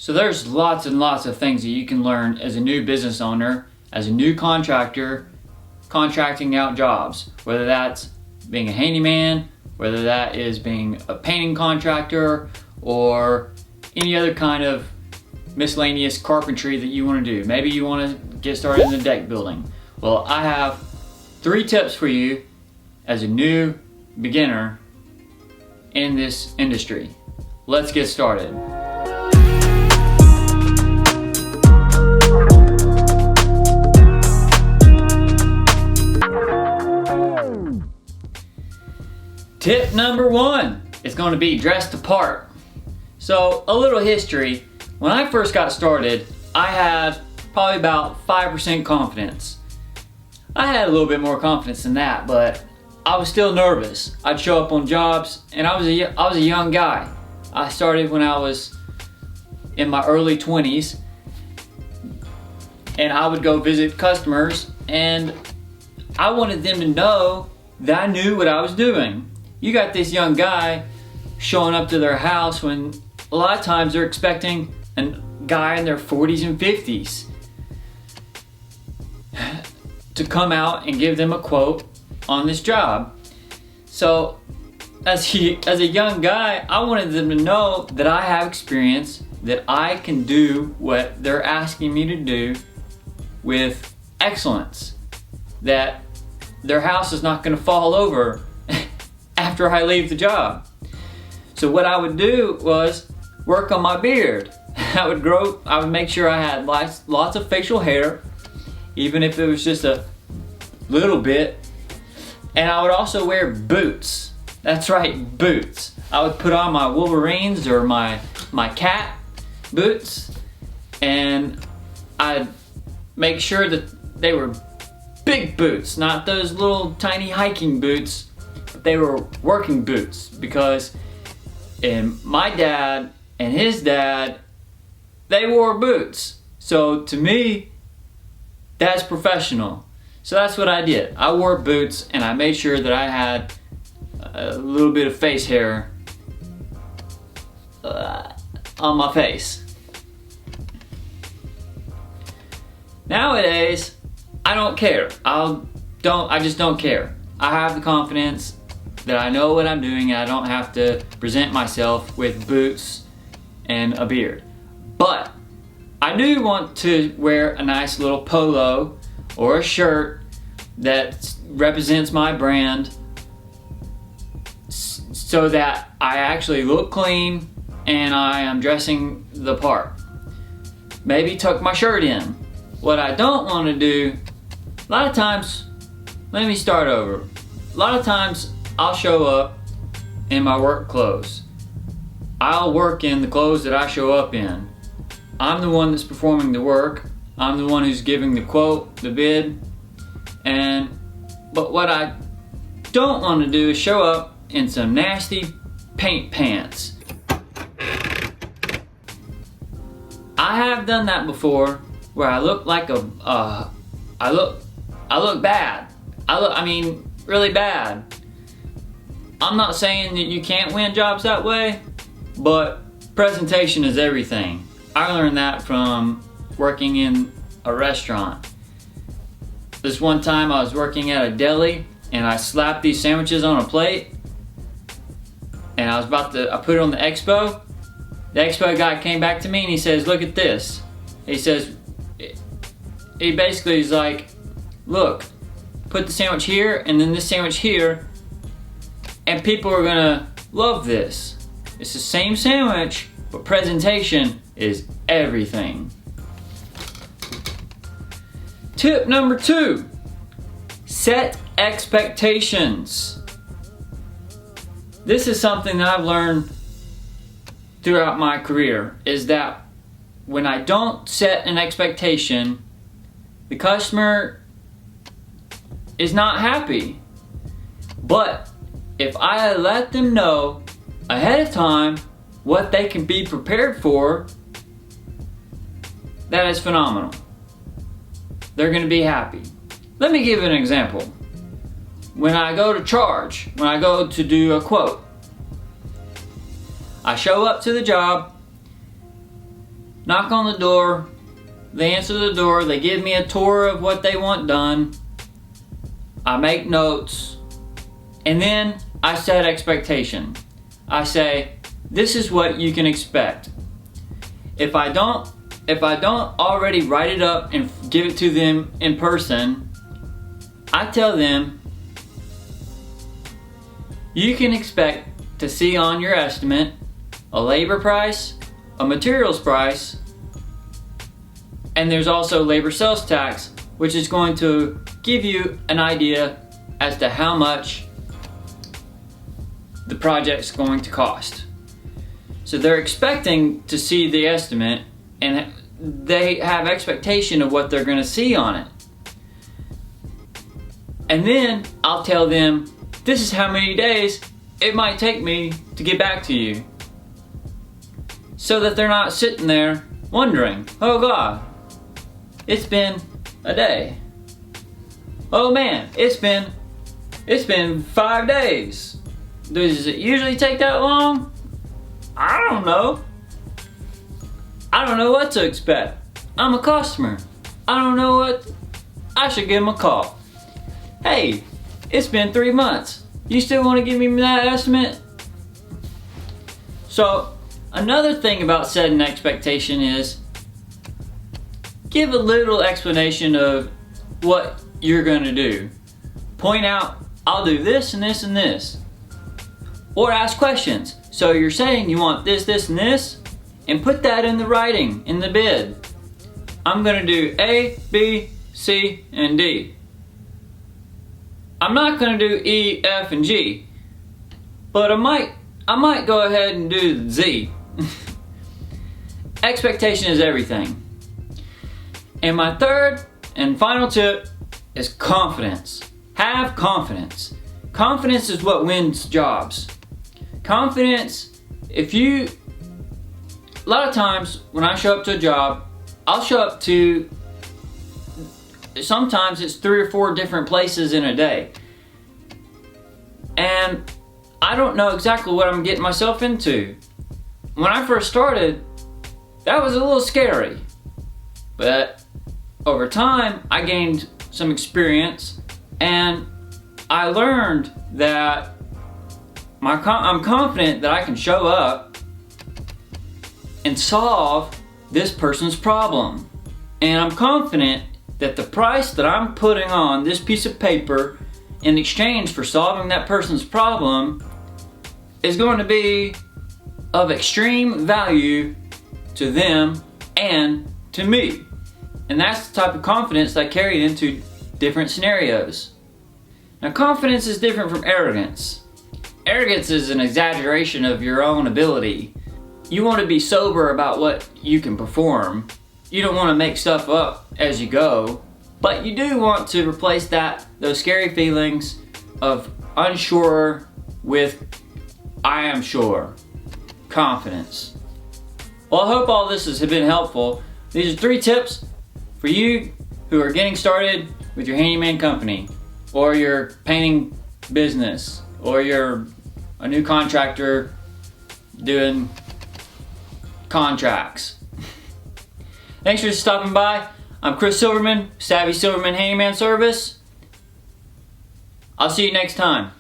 So there's lots and lots of things that you can learn as a new business owner, as a new contractor, contracting out jobs, whether that's being a handyman, whether that is being a painting contractor, or any other kind of miscellaneous carpentry that you want to do. Maybe you want to get started in the deck building. Well, I have 3 tips for you as a new beginner in this industry. Let's get started. Tip number 1 is going to be dress the part. So a little history. When I first got started, I had probably about 5% confidence. I had a little bit more confidence than that, but I was still nervous. I'd show up on jobs, and I was a young guy. I started when I was in my early 20s, and I would go visit customers, and I wanted them to know that I knew what I was doing. You got this young guy showing up to their house when a lot of times they're expecting a guy in their 40s and 50s to come out and give them a quote on this job. So as a young guy, I wanted them to know that I have experience, that I can do what they're asking me to do with excellence, that their house is not going to fall over after I leave the job. So what I would do was work on my beard. I would make sure I had lots of facial hair, even if it was just a little bit. And I would also wear boots. That's right, boots. I would put on my Wolverines or my cat boots, and I'd make sure that they were big boots, not those little tiny hiking boots, but they were working boots, because my dad and his dad, they wore boots. So to me, that's professional. So that's what I did. I wore boots, and I made sure that I had a little bit of face hair on my face. Nowadays, I don't care. I just don't care. I have the confidence that I know what I'm doing, and I don't have to present myself with boots and a beard. But I do want to wear a nice little polo or a shirt that represents my brand, so that I actually look clean and I am dressing the part. Maybe tuck my shirt in. What I don't want to do, a lot of times, let me start over. A lot of times I'll show up in my work clothes. I'll work in the clothes that I show up in. I'm the one that's performing the work. I'm the one who's giving the quote, the bid. But what I don't want to do is show up in some nasty paint pants. I have done that before, where I look like I look bad. I mean, really bad. I'm not saying that you can't win jobs that way, but presentation is everything. I learned that from working in a restaurant. This one time I was working at a deli, and I slapped these sandwiches on a plate, and I put it on the expo. The expo guy came back to me and he says, "Look at this." He basically is like, "Look, put the sandwich here and then this sandwich here, and people are gonna love this. It's the same sandwich, but presentation is everything." Tip number 2, set expectations. This is something that I've learned throughout my career, is that when I don't set an expectation, the customer is not happy. But if I let them know ahead of time what they can be prepared for, that is phenomenal. They're going to be happy. Let me give you an example. When I go to do a quote, I show up to the job knock on the door, they answer the door, they give me a tour of what they want done, I make notes, and then I set expectation. I say, this is what you can expect. If I don't already write it up and give it to them in person, I tell them, you can expect to see on your estimate a labor price, a materials price, and there's also labor sales tax, which is going to give you an idea as to how much the project's going to cost. So they're expecting to see the estimate, and they have expectation of what they're going to see on it. And then I'll tell them, this is how many days it might take me to get back to you. So that they're not sitting there wondering, oh God, it's been a day. Oh man, it's been 5 days. Does it usually take that long? I don't know. I don't know what to expect. I'm a customer. I don't know what. I should give them a call. Hey, it's been 3 months. You still want to give me that estimate? So, another thing about setting expectation is give a little explanation of what you're going to do. Point out, I'll do this and this and this. Or ask questions. So you're saying you want this, this, and this, and put that in the writing, in the bid. I'm going to do A, B, C, and D. I'm not going to do E, F, and G, but I might go ahead and do Z. Expectation is everything. And my third and final tip is confidence. Have confidence. Confidence is what wins jobs. Confidence, a lot of times when I show up to a job, I'll show up to, sometimes it's 3 or 4 different places in a day. And I don't know exactly what I'm getting myself into. When I first started, that was a little scary. But over time, I gained some experience, and I learned that I'm confident that I can show up and solve this person's problem. And I'm confident that the price that I'm putting on this piece of paper in exchange for solving that person's problem is going to be of extreme value to them and to me. And that's the type of confidence that I carried into different scenarios. Now, confidence is different from arrogance. Arrogance is an exaggeration of your own ability. You want to be sober about what you can perform. You don't want to make stuff up as you go, but you do want to replace those scary feelings of unsure with I am sure. Confidence. Well, I hope all this has been helpful. These are 3 tips for you who are getting started with your handyman company, or your painting business, or you're a new contractor doing contracts. Thanks for stopping by. I'm Chris Silverman, Savvy Silverman Handyman Service. I'll see you next time.